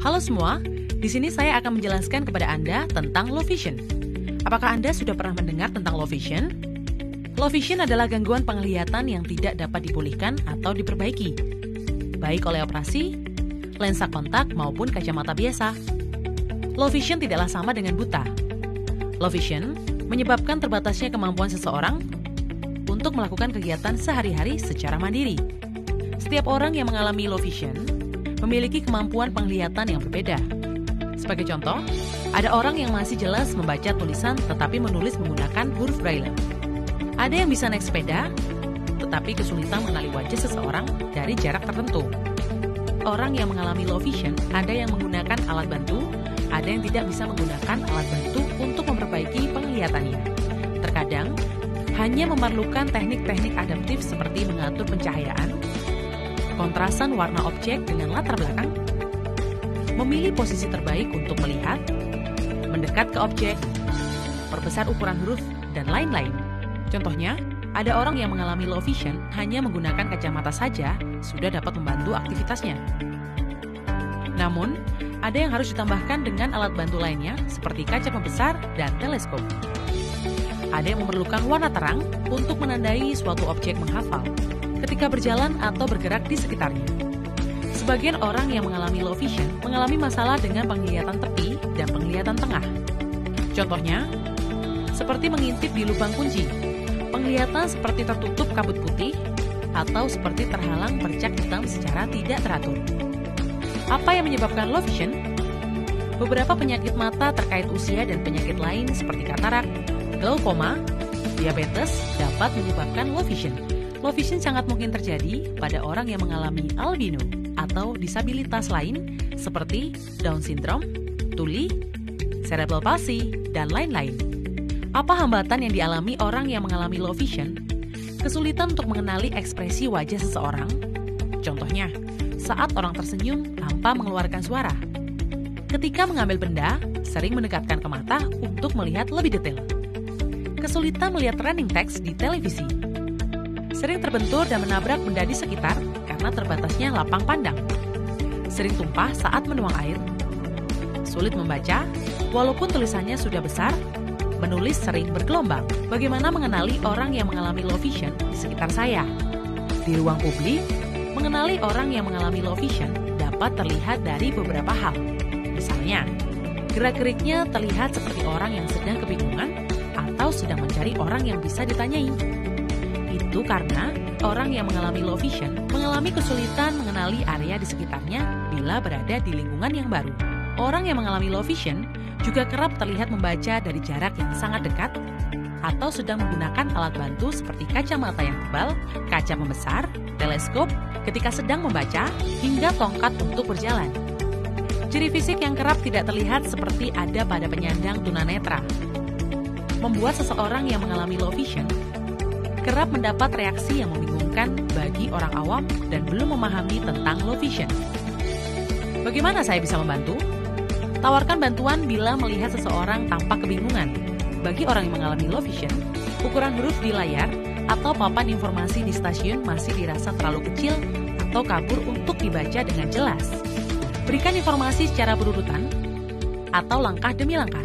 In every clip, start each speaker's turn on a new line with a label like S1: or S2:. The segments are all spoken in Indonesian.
S1: Halo semua, di sini saya akan menjelaskan kepada Anda tentang low vision. Apakah Anda sudah pernah mendengar tentang low vision? Low vision adalah gangguan penglihatan yang tidak dapat dipulihkan atau diperbaiki, baik oleh operasi, lensa kontak maupun kacamata biasa. Low vision tidaklah sama dengan buta. Low vision menyebabkan terbatasnya kemampuan seseorang untuk melakukan kegiatan sehari-hari secara mandiri. Setiap orang yang mengalami low vision memiliki kemampuan penglihatan yang berbeda. Sebagai contoh, ada orang yang masih jelas membaca tulisan tetapi menulis menggunakan huruf braille. Ada yang bisa naik sepeda, tetapi kesulitan mengenali wajah seseorang dari jarak tertentu. Orang yang mengalami low vision ada yang menggunakan alat bantu, ada yang tidak bisa menggunakan alat bantu untuk memperbaiki penglihatannya. Terkadang, hanya memerlukan teknik-teknik adaptif seperti mengatur pencahayaan, kontrasan warna objek dengan latar belakang, memilih posisi terbaik untuk melihat, mendekat ke objek, perbesar ukuran huruf, dan lain-lain. Contohnya, ada orang yang mengalami low vision hanya menggunakan kacamata saja sudah dapat membantu aktivitasnya. Namun, ada yang harus ditambahkan dengan alat bantu lainnya seperti kaca pembesar dan teleskop. Ada yang memerlukan warna terang untuk menandai suatu objek menghafal ketika berjalan atau bergerak di sekitarnya. Sebagian orang yang mengalami low vision mengalami masalah dengan penglihatan tepi dan penglihatan tengah. Contohnya, seperti mengintip di lubang kunci, penglihatan seperti tertutup kabut putih, atau seperti terhalang bercak hitam secara tidak teratur. Apa yang menyebabkan low vision? Beberapa penyakit mata terkait usia dan penyakit lain seperti katarak, glaukoma, diabetes dapat menyebabkan low vision. Low vision sangat mungkin terjadi pada orang yang mengalami albino atau disabilitas lain seperti Down syndrome, tuli, cerebral palsy, dan lain-lain. Apa hambatan yang dialami orang yang mengalami low vision? Kesulitan untuk mengenali ekspresi wajah seseorang. Contohnya, saat orang tersenyum tanpa mengeluarkan suara. Ketika mengambil benda, sering mendekatkan ke mata untuk melihat lebih detail. Kesulitan melihat running text di televisi. Sering terbentur dan menabrak benda di sekitar karena terbatasnya lapang pandang. Sering tumpah saat menuang air. Sulit membaca, walaupun tulisannya sudah besar. Menulis sering bergelombang. Bagaimana mengenali orang yang mengalami low vision di sekitar saya? Di ruang publik, mengenali orang yang mengalami low vision dapat terlihat dari beberapa hal. Misalnya, gerak-geriknya terlihat seperti orang yang sedang kebingungan atau sedang mencari orang yang bisa ditanyai. Itu karena orang yang mengalami low vision mengalami kesulitan mengenali area di sekitarnya bila berada di lingkungan yang baru. Orang yang mengalami low vision juga kerap terlihat membaca dari jarak yang sangat dekat atau sedang menggunakan alat bantu seperti kacamata yang tebal, kaca pembesar, teleskop ketika sedang membaca, hingga tongkat untuk berjalan. Ciri fisik yang kerap tidak terlihat seperti ada pada penyandang tunanetra membuat seseorang yang mengalami low vision kerap mendapat reaksi yang membingungkan bagi orang awam dan belum memahami tentang low vision. Bagaimana saya bisa membantu? Tawarkan bantuan bila melihat seseorang tampak kebingungan. Bagi orang yang mengalami low vision, ukuran huruf di layar atau papan informasi di stasiun masih dirasa terlalu kecil atau kabur untuk dibaca dengan jelas. Berikan informasi secara berurutan atau langkah demi langkah.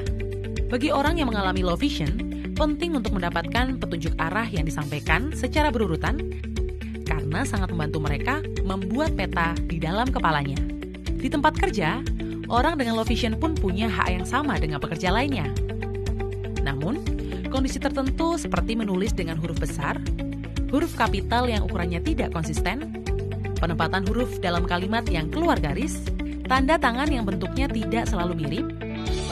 S1: Bagi orang yang mengalami low vision, penting untuk mendapatkan petunjuk arah yang disampaikan secara berurutan karena sangat membantu mereka membuat peta di dalam kepalanya. Di tempat kerja, orang dengan low vision pun punya hak yang sama dengan pekerja lainnya. Namun, kondisi tertentu seperti menulis dengan huruf besar, huruf kapital yang ukurannya tidak konsisten, penempatan huruf dalam kalimat yang keluar garis, tanda tangan yang bentuknya tidak selalu mirip,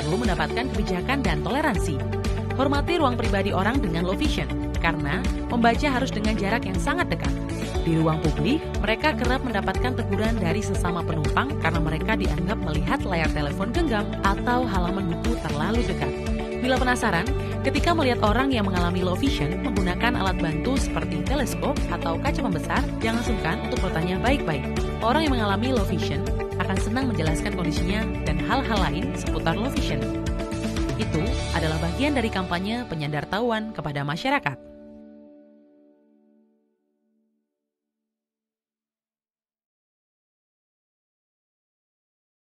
S1: perlu mendapatkan kebijakan dan toleransi. Hormati ruang pribadi orang dengan low vision, karena membaca harus dengan jarak yang sangat dekat. Di ruang publik, mereka kerap mendapatkan teguran dari sesama penumpang karena mereka dianggap melihat layar telepon genggam atau halaman buku terlalu dekat. Bila penasaran, ketika melihat orang yang mengalami low vision menggunakan alat bantu seperti teleskop atau kaca pembesar, jangan sungkan untuk bertanya baik-baik. Orang yang mengalami low vision akan senang menjelaskan kondisinya dan hal-hal lain seputar low vision. Itu adalah bagian dari kampanye penyandartahuan kepada masyarakat.